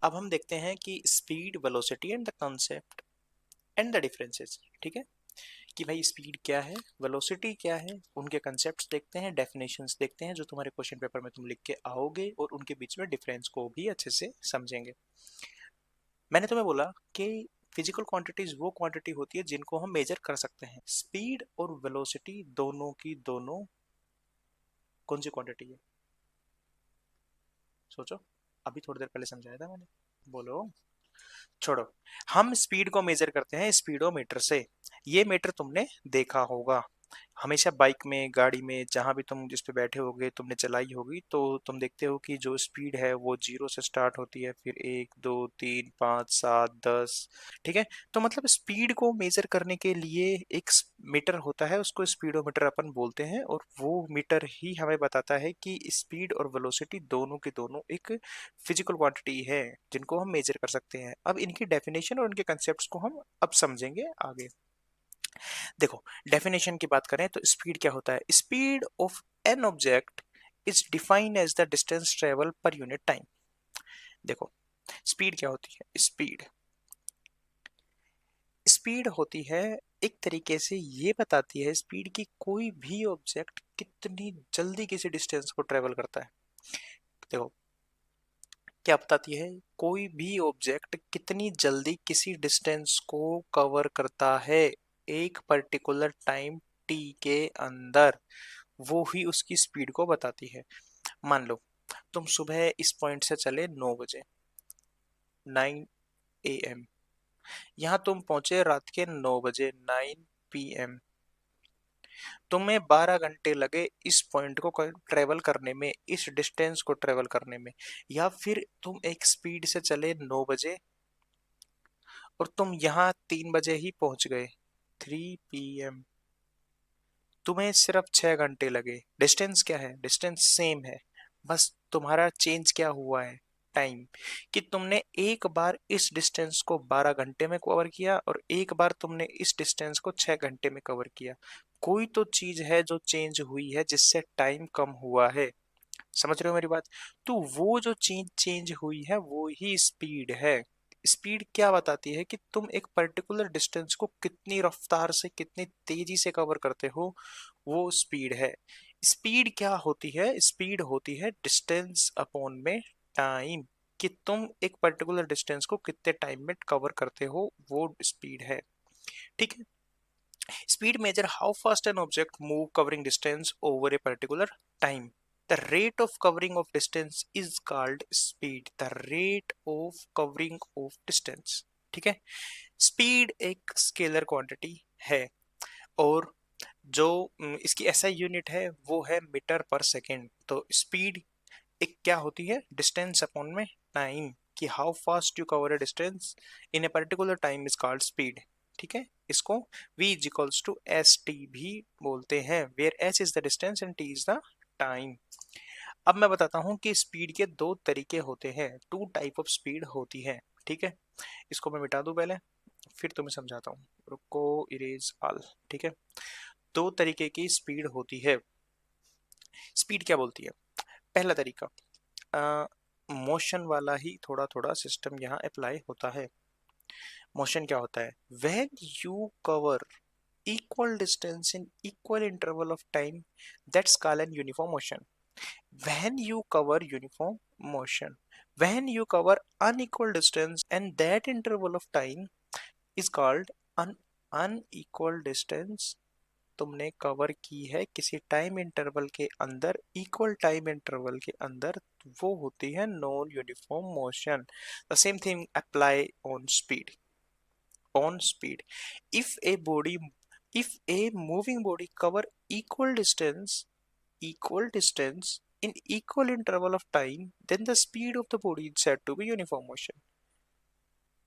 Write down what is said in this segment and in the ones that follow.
अब हम देखते हैं कि speed, velocity and the concept and the differences. ठीक है, कि भाई स्पीड क्या है, वेलोसिटी क्या है, उनके कंसेप्ट्स देखते हैं, डेफिनेशंस देखते हैं जो तुम्हारे क्वेश्चन पेपर में तुम लिख के आओगे, और उनके बीच में डिफरेंस को भी अच्छे से समझेंगे। मैंने तुम्हें बोला कि फिजिकल क्वांटिटीज वो क्वांटिटी होती है जिनको हम मेजर कर सकते हैं। स्पीड और वेलोसिटी दोनों की दोनों कौन सी क्वांटिटी है? सोचो, अभी थोड़ी देर पहले समझाया था मैंने। बोलो। छोड़ो, हम स्पीड को मेजर करते हैं स्पीडोमीटर से। ये मीटर तुमने देखा होगा, हमेशा बाइक में, गाड़ी में, जहां भी तुम जिस पे बैठे होगे, तुमने चलाई होगी, तो तुम देखते हो कि जो स्पीड है वो 0 से स्टार्ट होती है, फिर 1 2 3 5 7 10। ठीक है, तो मतलब स्पीड को मेजर करने के लिए एक मीटर होता है, उसको स्पीडोमीटर अपन बोलते हैं, और वो मीटर ही हमें बताता है कि स्पीड और वेलोसिटी दोनों के दोनों एक फिजिकल क्वांटिटी है जिनको हम मेजर कर सकते हैं। अब इनकी डेफिनेशन और इनके कंसेप्ट्स को हम अब समझेंगे आगे। देखो, डेफिनेशन की बात करें तो स्पीड क्या होता है? Speed of an object is defined as the distance travel per unit time. देखो, स्पीड क्या होती है? स्पीड स्पीड होती है, एक तरीके से ये बताती है स्पीड की कोई भी ऑब्जेक्ट कितनी जल्दी किसी डिस्टेंस को ट्रेवल करता है। देखो, क्या बताती है? कोई भी ऑब्जेक्ट कितनी जल्दी किसी डिस्टेंस को कवर करता है एक पर्टिकुलर टाइम टी के अंदर, वो ही उसकी स्पीड को बताती है। मान लो तुम सुबह इस पॉइंट से चले 9 बजे, 9 AM, यहाँ तुम पहुंचे रात के 9 बजे, 9 PM। तुम्हें 12 घंटे लगे इस पॉइंट को ट्रेवल करने में, इस डिस्टेंस को ट्रेवल करने में। या फिर तुम एक स्पीड से चले 9 बजे और तुम यहाँ 3 बजे ही पहुंच गए, 3 PM। तुम्हें सिर्फ 6 घंटे लगे। डिस्टेंस क्या है? डिस्टेंस सेम है, बस तुम्हारा चेंज क्या हुआ है? टाइम। कि तुमने एक बार इस डिस्टेंस को 12 घंटे में कवर किया और एक बार तुमने इस डिस्टेंस को 6 घंटे में कवर किया। कोई तो चीज है जो चेंज हुई है जिससे टाइम कम हुआ है। समझ रहे हो मेरी बात? तो वो जो चीज चेंज हुई है वो ही स्पीड है। स्पीड क्या बताती है कि तुम एक पर्टिकुलर डिस्टेंस को कितनी रफ्तार से, कितनी तेजी से कवर करते हो, वो स्पीड है। स्पीड क्या होती है? स्पीड होती है डिस्टेंस अपॉन में टाइम, कि तुम एक पर्टिकुलर डिस्टेंस को कितने टाइम में कवर करते हो, वो स्पीड है। ठीक है, speed measure how fast an object move covering distance over a particular time. The rate of covering of distance is called speed. The rate of covering of distance. ठीक है, speed एक scalar quantity है, और जो इसकी SI unit है वो है मीटर पर सेकेंड। तो स्पीड एक क्या होती है? डिस्टेंस अपॉन में टाइम, कि how fast you cover a distance in a particular time is called speed. ठीक है, इसको v is equals to S T भी बोलते हैं, where S is the distance and T is the time. अब मैं बताता हूँ कि स्पीड के दो तरीके होते हैं, टू टाइप ऑफ स्पीड होती है। ठीक है, इसको मैं मिटा दूं पहले, फिर तुम्हें समझाता हूँ। रुको, इरेज ऑल। ठीक है, दो तरीके की स्पीड होती है। स्पीड क्या बोलती है? पहला तरीका, मोशन वाला ही थोड़ा थोड़ा सिस्टम यहाँ अप्लाई होता है। मोशन क्या होता है? When you cover equal distance in equal interval of time, that's called an uniform motion. When you cover uniform motion, when you cover unequal distance and that interval of time is called an unequal distance। तुमने cover की है किसी time interval के अंदर, equal time interval के अंदर, वो होती है non uniform motion. The same thing apply on speed. on speed, if a moving body cover equal distance in equal interval of time, then the speed of the body is said to be uniform motion।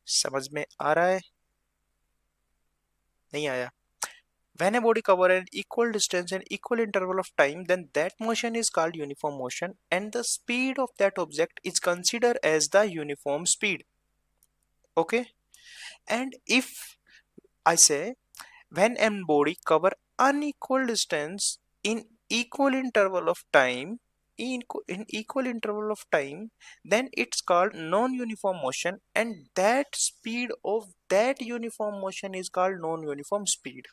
समझ में आ रहा है? नहीं आया? When a body cover an equal distance and equal interval of time, then that motion is called uniform motion, and the speed of that object is considered as the uniform speed। Okay, and if I say when a body cover unequal distance in equal interval of time, in equal interval of time, then it's called non-uniform motion, and that speed of that uniform motion is called non-uniform speed.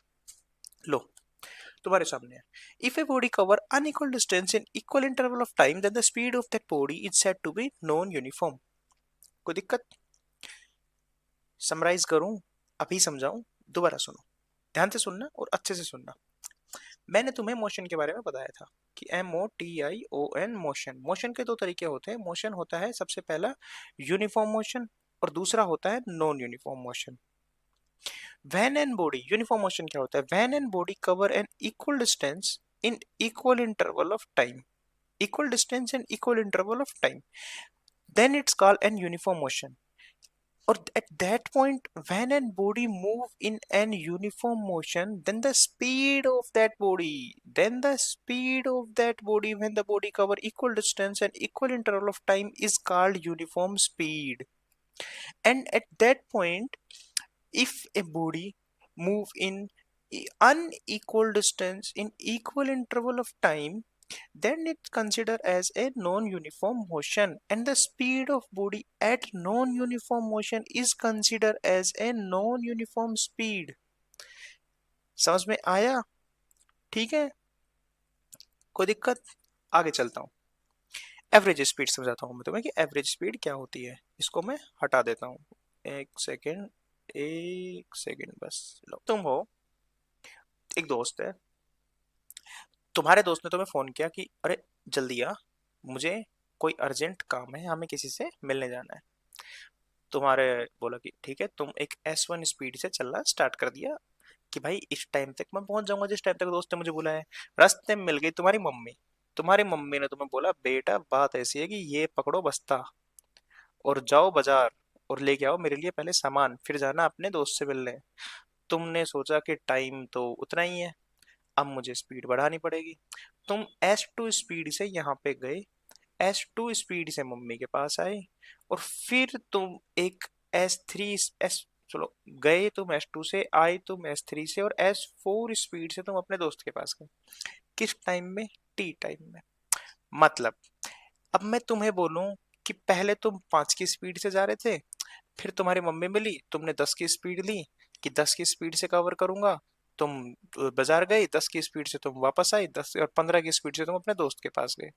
लो, तुम्हारे सामने है. If a body cover unequal distance in equal interval of time, then the speed of that body is said to be non-uniform. कोई दिक्कत? Summarise करूं, अभी समझाऊं, दोबारा सुनो, ध्यान से सुनना और अच्छे से सुनना. मैंने तुम्हें मोशन के बारे में बताया था कि MOTION मोशन. मोशन के दो तरीके होते हैं. मोशन होता है सबसे पहला यूनिफॉर्म मोशन और दूसरा होता है non uniform motion. When an body, uniform motion क्या होता है? When an body cover an equal distance in equal interval of time, equal distance in equal interval of time, then it's called an uniform motion. Or at that point, when a body move in an uniform motion, then the speed of that body, when the body cover equal distance and equal interval of time, is called uniform speed. And at that point, if a body move in unequal distance in equal interval of time, then it's considered as a non-uniform motion, and the speed of body at non-uniform motion is considered as a non-uniform speed. समझ में आया? ठीक है, कोई दिक्कत? आगे चलता हूँ. एवरेज स्पीड समझाता हूँ मैं तुम्हें कि एवरेज स्पीड क्या होती है. इसको मैं हटा देता हूँ. एक सेकेंड, एक सेकेंड बस. लो, तुम हो, एक दोस्त है, तुम्हारे दोस्त ने तुम्हें फोन किया कि अरे जल्दी आ, मुझे कोई अर्जेंट काम है, हमें किसी से मिलने जाना है. तुम्हारे बोला कि ठीक है, तुम एक S1 स्पीड से चलना स्टार्ट कर दिया कि भाई इस टाइम तक मैं पहुंच जाऊंगा जिस टाइम तक दोस्त ने मुझे बोला है. रास्ते में मिल गई तुम्हारी मम्मी. तुम्हारी मम्मी ने तुम्हें बोला बेटा बात ऐसी है कि ये पकड़ो बस्ता और जाओ बाजार और लेके आओ मेरे लिए पहले सामान, फिर जाना अपने दोस्त से मिलने. तुमने सोचा कि टाइम तो उतना ही है, अब मुझे स्पीड बढ़ानी पड़ेगी. तुम S2 स्पीड से यहाँ पे गए, S2 स्पीड से मम्मी के पास आए, और फिर तुम एक S3 एस चलो गए, तुम S2 से आए, तुम S3 से, और S4 स्पीड से तुम अपने दोस्त के पास गए. किस टाइम में? T टाइम में. मतलब अब मैं तुम्हें बोलूं कि पहले तुम 5 की स्पीड से जा रहे थे, फिर तुम्हारी मम्मी मिली, तुमने 10 की स्पीड ली कि 10 की स्पीड से कवर करूंगा. तुम बाजार गए, 10 की स्पीड से तुम वापस आई, 10 और 15 की स्पीड से तुम अपने दोस्त के पास गए.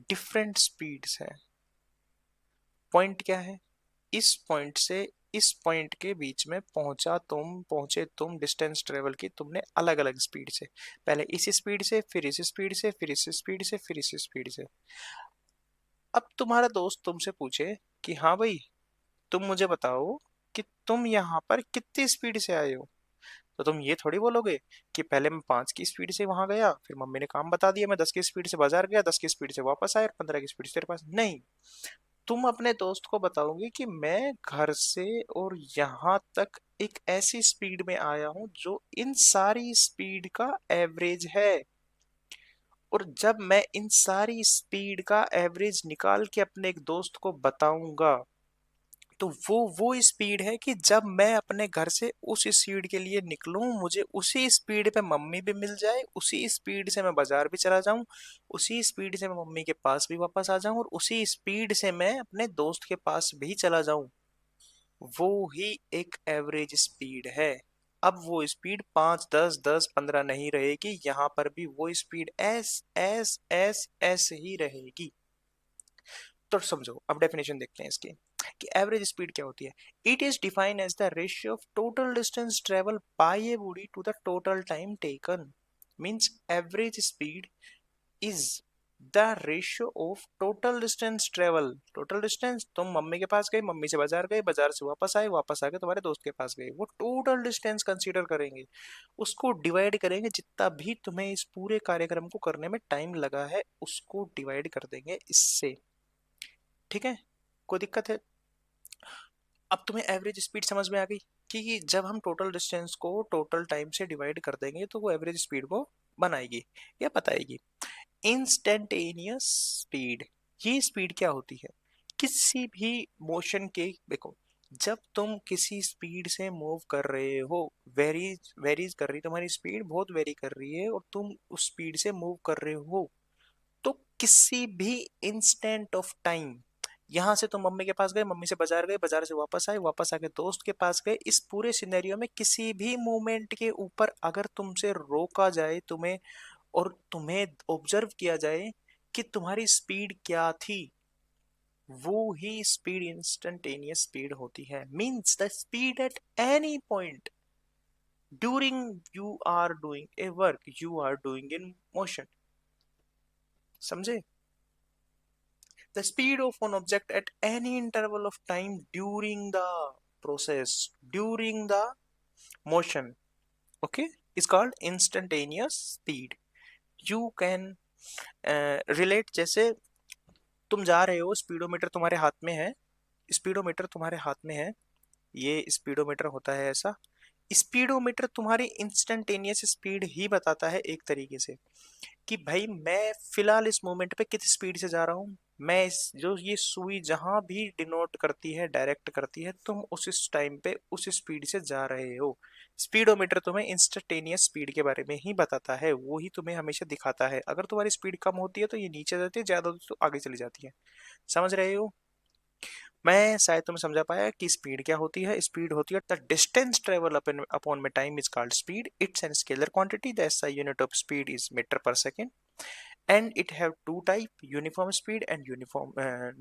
डिफरेंट स्पीड्स है. पॉइंट क्या है? इस पॉइंट से इस पॉइंट के बीच में पहुंचे तुम, डिस्टेंस ट्रेवल की तुमने अलग अलग स्पीड से. पहले इस स्पीड से, फिर इस स्पीड से, फिर इस स्पीड से, फिर इस स्पीड से. अब तुम्हारा दोस्त तुमसे पूछे कि हाँ भाई, तुम मुझे बताओ कि तुम यहाँ पर कितनी स्पीड से आए हो. तो तुम ये थोड़ी बोलोगे कि पहले मैं 5 की स्पीड से वहां गया, फिर मम्मी ने काम बता दिया, मैं 10 की स्पीड से बाजार गया, 10 की स्पीड से वापस आया और 15 की स्पीड से तेरे पास. नहीं, तुम अपने दोस्त को बताओगे कि मैं घर से और यहाँ तक एक ऐसी स्पीड में आया हूं जो इन सारी स्पीड का एवरेज है. और जब मैं इन सारी स्पीड का एवरेज निकाल के अपने एक दोस्त को बताऊंगा, तो वो स्पीड है कि जब मैं अपने घर से उस स्पीड के लिए निकलूं, मुझे उसी स्पीड पे मम्मी भी मिल जाए, उसी स्पीड से मैं बाजार भी चला जाऊं, उसी स्पीड से मैं मम्मी के पास भी वापस आ जाऊं, और उसी स्पीड से मैं अपने दोस्त के पास भी चला जाऊं. वो ही एक एवरेज स्पीड है. अब वो स्पीड 5, 10, 10, 15 नहीं रहेगी, यहां पर भी वो speed S S S S ही रहेगी. तो समझो, अब डेफिनेशन देखते हैं इसकी कि एवरेज स्पीड क्या होती है. It is defined as the ratio of total distance travel by a body to the total time taken. Means average speed is the ratio of total distance travel. Total distance, तुम mummy के पास गए, mummy से बाजार गए, बाजार से वापस आए, वापस आके तुम्हारे दोस्त के पास गए, वो टोटल डिस्टेंस कंसीडर करेंगे. उसको डिवाइड करेंगे, जितना भी तुम्हें इस पूरे कार्यक्रम को करने में टाइम लगा है उसको डिवाइड कर देंगे इससे. ठीक है, कोई दिक्कत है? अब तुम्हें एवरेज स्पीड समझ में आ गई कि जब हम टोटल डिस्टेंस को टोटल टाइम से डिवाइड कर देंगे तो वो एवरेज स्पीड को बनाएगी या बताएगी. इंस्टेंटेनियस स्पीड, ये स्पीड क्या होती है? किसी भी मोशन के, देखो, जब तुम किसी स्पीड से मूव कर रहे हो, वेरीज वेरीज कर रही, तुम्हारी स्पीड बहुत वेरी कर रही है और तुम उस स्पीड से मूव कर रहे हो, तो किसी भी इंस्टेंट ऑफ टाइम, यहां से तुम मम्मी के पास गए, मम्मी से बाजार गए, बाजार से वापस आए, वापस आके दोस्त के पास गए, इस पूरे सिनेरियो में किसी भी मोमेंट के ऊपर अगर तुमसे रोका जाए तुम्हें, और तुम्हें ऑब्जर्व किया जाए कि तुम्हारी स्पीड क्या थी, वो ही स्पीड इंस्टेंटेनियस स्पीड होती है। Means the speed at any point during you are doing a work you are doing in motion. समझे? The speed of an object at any interval of time during the process, during the motion, okay, is called instantaneous speed. You can relate, जैसे तुम जा रहे हो, speedometer तुम्हारे हाथ में है, स्पीडोमीटर तुम्हारे हाथ में है, ये स्पीडोमीटर होता है ऐसा। स्पीडोमीटर तुम्हारी इंस्टेंटेनियस स्पीड ही बताता है एक तरीके से, कि भाई मैं फिलहाल इस मोमेंट पे कितनी स्पीड से जा रहा हूँ। मैं इस जो ये सुई जहां भी डिनोट करती है, डायरेक्ट करती है, तुम उस टाइम पे उस स्पीड से जा रहे हो। स्पीडोमीटर तुम्हें इंस्टेंटेनियस स्पीड के बारे में ही बताता है, वो ही तुम्हें हमेशा दिखाता है। अगर तुम्हारी स्पीड कम होती है तो ये नीचे जाती है, ज्यादा होती है तो आगे चली जाती है। समझ रहे हो? मैं शायद तुम्हें समझा पाया कि स्पीड क्या होती है। स्पीड होती है द डिस्टेंस ट्रेवल अपॉन में time is called speed. It's an scalar quantity, the SI unit of speed is metre per second, and it have two type: uniform speed and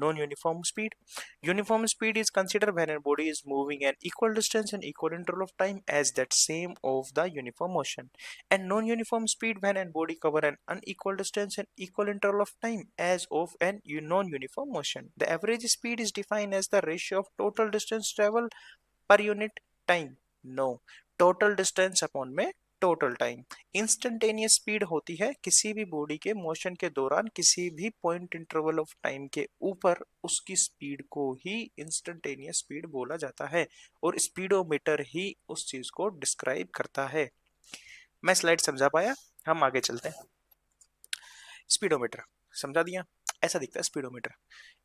non-uniform speed. Uniform speed is considered when a body is moving an equal distance and equal interval of time as that same of the uniform motion, and non-uniform speed when a body cover an unequal distance and equal interval of time as of an non-uniform motion. The average speed is defined as the ratio of total distance travel per unit time. No, total distance upon में total time. Instantaneous speed होती है किसी भी body के motion के दौरान किसी भी पॉइंट इंटरवल ऑफ टाइम के ऊपर उसकी स्पीड को ही इंस्टेंटेनियस स्पीड बोला जाता है, और स्पीडोमीटर ही उस चीज को डिस्क्राइब करता है। मैं स्लाइड समझा पाया? हम आगे चलते हैं। स्पीडोमीटर समझा दिया, ऐसा दिखता है स्पीडोमीटर।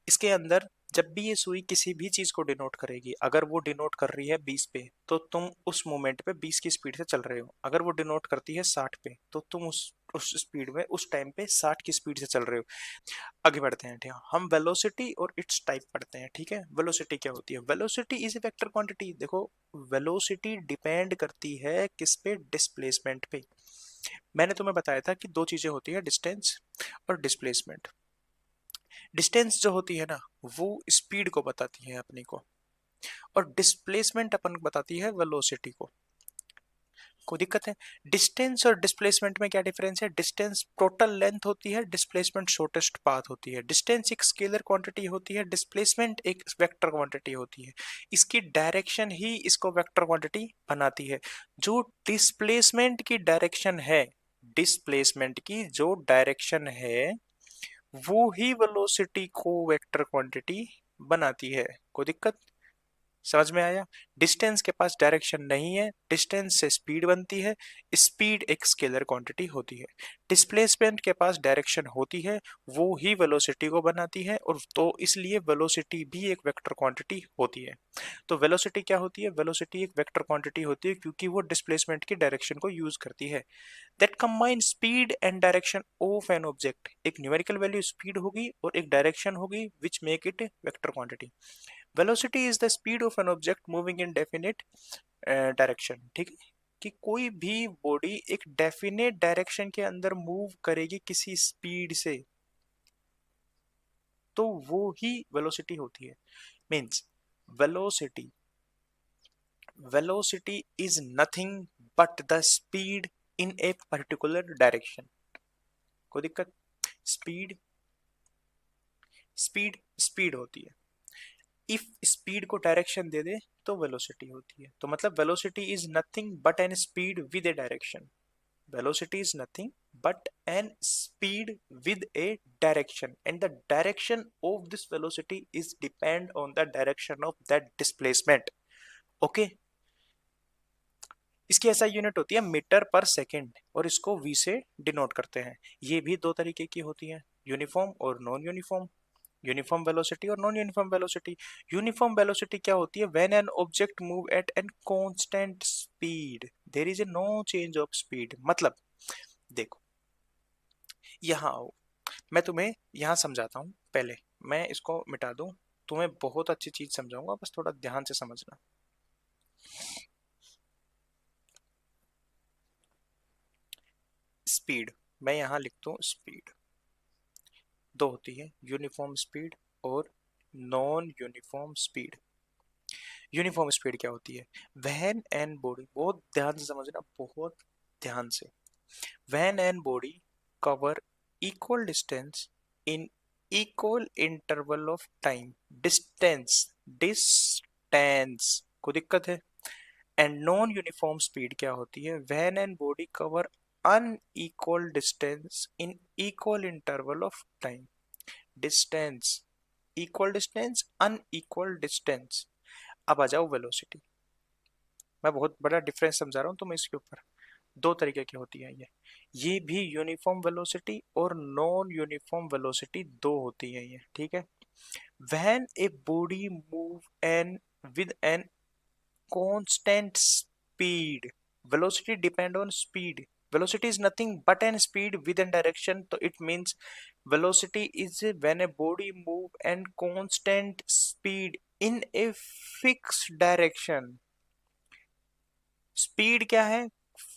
इसके अंदर जब भी ये सुई किसी भी चीज को डिनोट करेगी, अगर वो डिनोट कर रही है 20 पे तो तुम उस मोमेंट पे 20 की स्पीड से चल रहे हो। अगर वो डिनोट करती है 60 पे तो तुम उस स्पीड में उस टाइम पे 60 की स्पीड से चल रहे हो। आगे बढ़ते हैं, ठीक है? हम वेलोसिटी और इट्स टाइप पढ़ते हैं, ठीक है? वेलोसिटी क्या होती है? Velocity is a vector quantity. देखो, वेलोसिटी डिपेंड करती है किस पे? डिस्प्लेसमेंट पे। मैंने तुम्हें बताया था कि दो चीजें होती है, डिस्टेंस और डिस्प्लेसमेंट। डिस्टेंस जो होती है ना, वो स्पीड को बताती है अपने को, और डिस्प्लेसमेंट अपन बताती है वेलोसिटी को। कोई दिक्कत है? डिस्टेंस और डिस्प्लेसमेंट में क्या डिफरेंस है? डिस्टेंस टोटल लेंथ होती है, डिस्प्लेसमेंट शॉर्टेस्ट पाथ होती है। डिस्टेंस एक स्केलर क्वांटिटी होती है, डिस्प्लेसमेंट एक वेक्टर क्वांटिटी होती है। इसकी डायरेक्शन ही इसको वेक्टर क्वांटिटी बनाती है। जो डिस्प्लेसमेंट की डायरेक्शन है, डिस्प्लेसमेंट की जो डायरेक्शन है, वो ही वेलोसिटी को वेक्टर क्वांटिटी बनाती है। कोई दिक्कत? समझ में आया? डिस्टेंस के पास डायरेक्शन नहीं है, डिस्टेंस से स्पीड बनती है, स्पीड एक स्केलर क्वांटिटी होती है। डिस्प्लेसमेंट के पास डायरेक्शन होती है, वो ही वेलोसिटी को बनाती है, और तो इसलिए वेलोसिटी भी एक वेक्टर क्वांटिटी होती है। तो वेलोसिटी क्या होती है? वेलोसिटी एक वेक्टर क्वांटिटी होती है क्योंकि वो डिस्प्लेसमेंट की डायरेक्शन को यूज करती है। That combine speed and direction of an object. एक न्यूमेरिकल वैल्यू स्पीड होगी और एक डायरेक्शन होगी, which make it vector quantity. Velocity is the speed of an object moving in definite direction. ठीक है? कि कोई भी बॉडी एक डेफिनेट डायरेक्शन के अंदर मूव करेगी किसी स्पीड से, तो वो ही वेलोसिटी होती है। Means velocity, velocity is nothing but the speed in a particular direction. कोई दिक्कत? स्पीड, स्पीड स्पीड होती है। इफ स्पीड को डायरेक्शन दे दे तो वेलोसिटी होती है। तो मतलब velocity is nothing but an speed with a direction. Velocity is nothing but an speed with a direction, and the direction of this velocity is depend on the direction of that displacement. Okay? इसकी ऐसा unit होती है metre per second, और इसको we से denote करते हैं। ये भी दो तरीके की होती है, यूनिफॉर्म और नॉन यूनिफॉर्म। यूनिफॉर्म वेलोसिटी और non uniform velocity. Uniform velocity क्या होती है? When an object move at an constant speed there is a no change of speed. मतलब देखो, यहाँ आओ, मैं तुम्हें यहाँ समझाता हूँ पहले, मैं इसको मिटा दूं, तुम्हें बहुत अच्छी चीज समझाऊंगा, बस थोड़ा ध्यान से समझना। स्पीड, मैं यहाँ लिखता हूँ स्पीड, दो होती है, यूनिफॉर्म स्पीड और non uniform speed. Uniform speed क्या होती है? व्हेन एन बॉडी, बहुत ध्यान से समझना, बहुत ध्यान से, when an body cover equal distance in equal interval of time, distance, distance को दिक्कत है। एंड नॉन यूनिफॉर्म स्पीड क्या होती है? When an body cover unequal distance in equal interval of time, distance, equal distance, unequal distance. अब आ जाओ velocity, मैं बहुत बड़ा डिफरेंस समझा रहा हूँ तुम्हें इसके ऊपर। दो तरीके की होती है ये भी यूनिफॉर्म वेलोसिटी और नॉन यूनिफॉर्म वेलोसिटी दो होती है ये, ठीक है। When a body move an with an constant speed, velocity depend on speed, velocity is nothing but an speed within direction, so it means velocity is when a body move and constant speed in a fixed direction। Speed क्या है?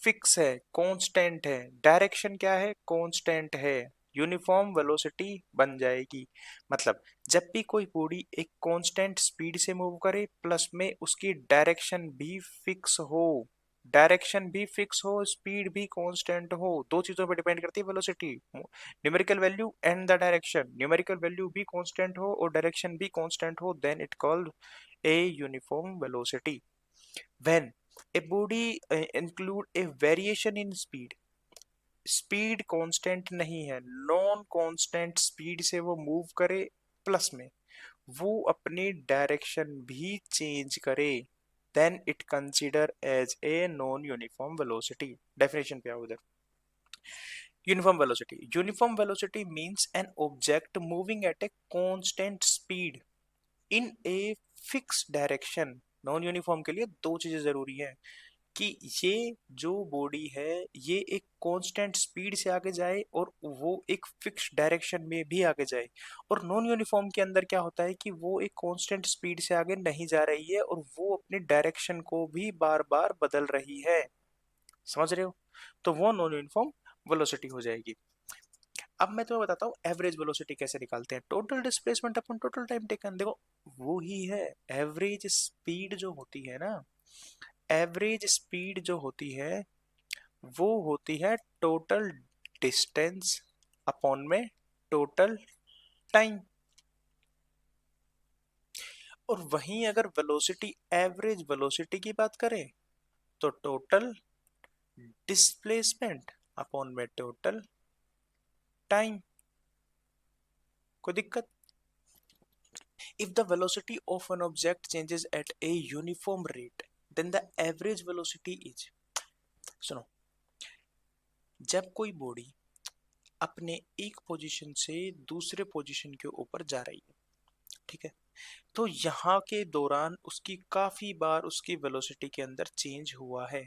Fix है, constant है। Direction क्या है? Constant है। Uniform velocity बन जाएगी। मतलब जब भी कोई बॉडी एक कांस्टेंट स्पीड से मूव करे, प्लस में उसकी डायरेक्शन भी फिक्स हो, डायरेक्शन भी फिक्स हो, स्पीड भी कांस्टेंट हो, दो चीजों पर डिपेंड करती है velocity, numerical value and the direction. Numerical value भी कांस्टेंट हो और डायरेक्शन भी कांस्टेंट हो, then it called a uniform velocity. When a body include a variation in speed, speed constant नहीं है, नॉन कांस्टेंट स्पीड से वो मूव करे, प्लस में वो अपनी डायरेक्शन भी चेंज करे, then it consider as a non uniform velocity. Definition पे आओ उधर। Uniform velocity, uniform velocity means an object moving at a constant speed in a fix direction. Non uniform के लिए दो चीजें जरूरी है, कि ये जो बॉडी है ये एक कांस्टेंट स्पीड से आगे जाए और वो एक फिक्स डायरेक्शन में भी आगे जाए। और नॉन यूनिफॉर्म के अंदर क्या होता है कि वो एक कांस्टेंट स्पीड से आगे नहीं जा रही है और वो अपनी डायरेक्शन को भी बार बार बदल रही है। समझ रहे हो? तो वो नॉन यूनिफॉर्म वेलोसिटी हो जाएगी। अब मैं तुम्हें बताता हूँ एवरेज वेलोसिटी कैसे निकालते हैं। टोटल डिस्प्लेसमेंट अपन टोटल टाइम टेकन, देखो वो ही है एवरेज स्पीड जो होती है ना, एवरेज स्पीड जो होती है वो होती है टोटल डिस्टेंस अपॉन में टोटल टाइम। और वहीं अगर वेलोसिटी, एवरेज वेलोसिटी की बात करें, तो टोटल डिस्प्लेसमेंट अपॉन में टोटल टाइम। कोई दिक्कत? If the velocity of an object changes at a uniform rate, then the average velocity is, सुनो, जब कोई बॉडी अपने एक पोजीशन से दूसरे पोजीशन के ऊपर जा रही है, ठीक है, तो यहाँ के दौरान उसकी काफी बार उसकी वेलोसिटी के अंदर चेंज हुआ है,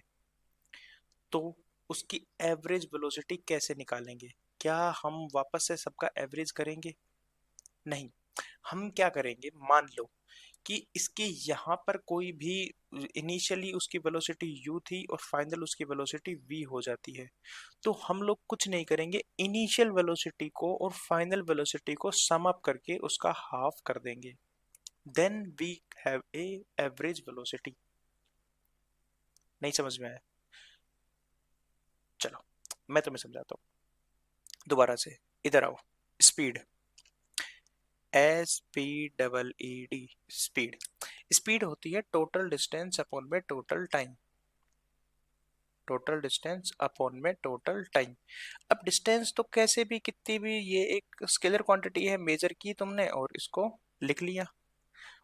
तो उसकी एवरेज वेलोसिटी कैसे निकालेंगे? क्या हम वापस से सबका एवरेज करेंगे? नहीं। हम क्या करेंगे, मान लो कि इसके यहाँ पर कोई भी इनिशियली उसकी वेलोसिटी u थी और फाइनल उसकी वेलोसिटी v हो जाती है, तो हम लोग कुछ नहीं करेंगे, इनिशियल वेलोसिटी को और फाइनल वेलोसिटी को सम अप करके उसका हाफ कर देंगे, then we have a average velocity. नहीं समझ में आया? चलो मैं तुम्हें समझाता हूँ दोबारा से, इधर आओ। स्पीड, SPEED, स्पीड, स्पीड होती है टोटल डिस्टेंस अपॉन में total time, total distance upon में टोटल टाइम। अब डिस्टेंस तो कैसे भी कितनी भी, ये एक स्केलर क्वांटिटी है, मेजर की तुमने और इसको लिख लिया,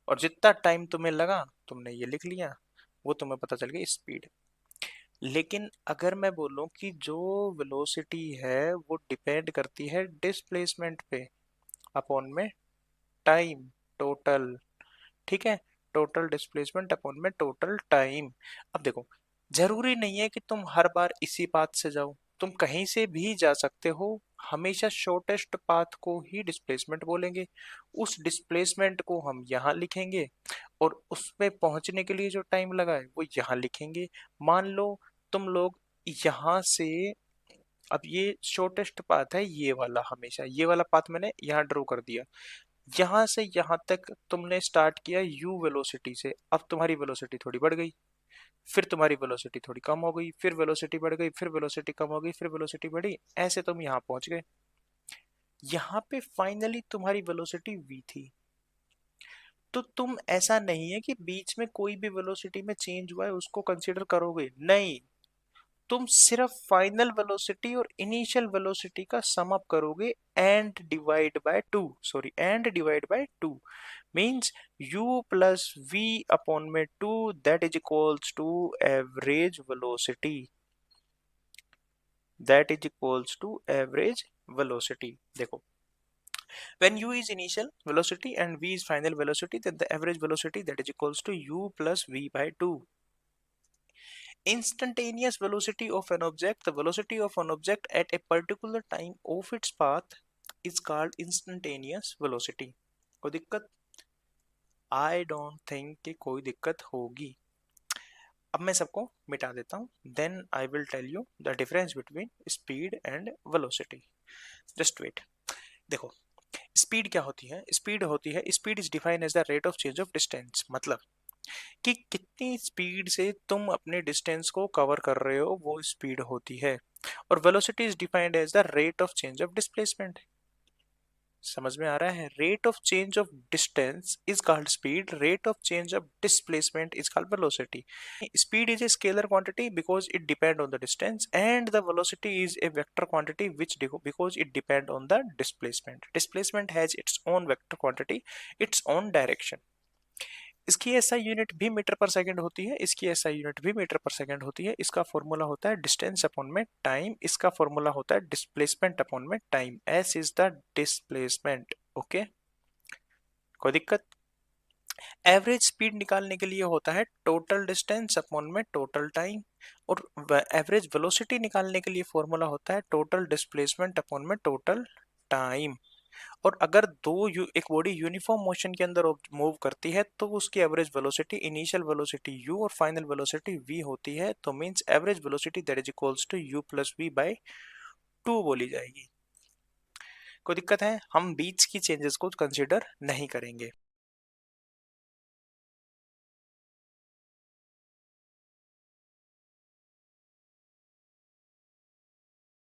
और जितना टाइम तुम्हें लगा तुमने ये लिख लिया, वो तुम्हें पता चल गई स्पीड। लेकिन अगर मैं बोलूं कि जो वेलोसिटी है वो डिपेंड करती है डिस्प्लेसमेंट पे अपॉन में टाइम, टोटल, ठीक है, टोटल डिस्प्लेसमेंट अपॉन में टोटल टाइम। अब देखो, जरूरी नहीं है कि तुम हर बार इसी पाथ से जाओ, तुम कहीं से भी जा सकते हो, हमेशा शॉर्टेस्ट पाथ को ही डिस्प्लेसमेंट बोलेंगे। उस डिस्प्लेसमेंट को हम यहाँ लिखेंगे और उसमें पहुंचने के लिए जो टाइम लगा है वो यहाँ लिखेंगे। मान लो तुम लोग यहाँ से, अब ये शॉर्टेस्ट पाथ है ये वाला, हमेशा ये वाला पाथ मैंने यहाँ ड्रॉ कर दिया। यहाँ से यहाँ तक तुमने स्टार्ट किया u वेलोसिटी से, अब तुम्हारी वेलोसिटी थोड़ी बढ़ गई, फिर तुम्हारी वेलोसिटी थोड़ी कम हो गई, फिर वेलोसिटी बढ़ गई, फिर वेलोसिटी कम हो गई, फिर वेलोसिटी बढ़ी, ऐसे तुम यहाँ पहुंच गए। यहाँ पे फाइनली तुम्हारी वेलोसिटी v थी। तो तुम, ऐसा नहीं है कि बीच में कोई भी वेलोसिटी में चेंज हुआ है उसको कंसीडर करोगे, नहीं। तुम सिर्फ फाइनल वेलोसिटी और इनिशियल वेलोसिटी का सम अप करोगे and divide by two, sorry and divide by two means u plus v upon में 2 that is equals to average velocity, that is equals to average velocity. देखो, when u is initial velocity and v is final velocity, then the average velocity that is equals to u plus v by 2. Instantaneous velocity of an object, the velocity of an object at a particular time of its path is called instantaneous velocity. कोई दिक्कत? I don't think कि कोई दिक्कत होगी। अब मैं सबको मिटा देता हूँ, then I will tell you the difference between speed and velocity. Just wait. देखो, स्पीड क्या होती है? स्पीड होती है, speed is defined as the rate of change of distance, मतलब कि कितनी स्पीड से तुम अपने डिस्टेंस को कवर कर रहे हो वो स्पीड होती है। और velocity is defined as the rate of change of displacement. समझ में आ रहा है? Rate of change of distance is called speed, rate of change of displacement is called velocity. Speed is a scalar quantity because it depend on the distance, and the velocity is a vector quantity because it depend on the displacement. Displacement has its own vector quantity, its own direction. इसकी SI unit भी metre पर second होती है, इसकी SI unit भी metre पर second होती है। इसका फॉर्मूला होता है डिस्टेंस अपॉन में टाइम, इसका फॉर्मूला होता है डिस्प्लेसमेंट अपॉन में time. S is the displacement. Okay, कोई दिक्कत? एवरेज स्पीड निकालने के लिए होता है टोटल डिस्टेंस अपॉन में टोटल टाइम, और एवरेज वेलोसिटी निकालने के लिए फॉर्मूला होता है टोटल डिस्प्लेसमेंट अपॉन में टोटल टाइम। और अगर एक बॉडी यूनिफॉर्म मोशन के अंदर मूव करती है तो उसकी average velocity initial velocity u और फाइनल वेलोसिटी v होती है, तो means average velocity that is equals to u plus v by 2 बोली जाएगी। कोई दिक्कत है? हम बीच की चेंजेस को कंसीडर नहीं करेंगे।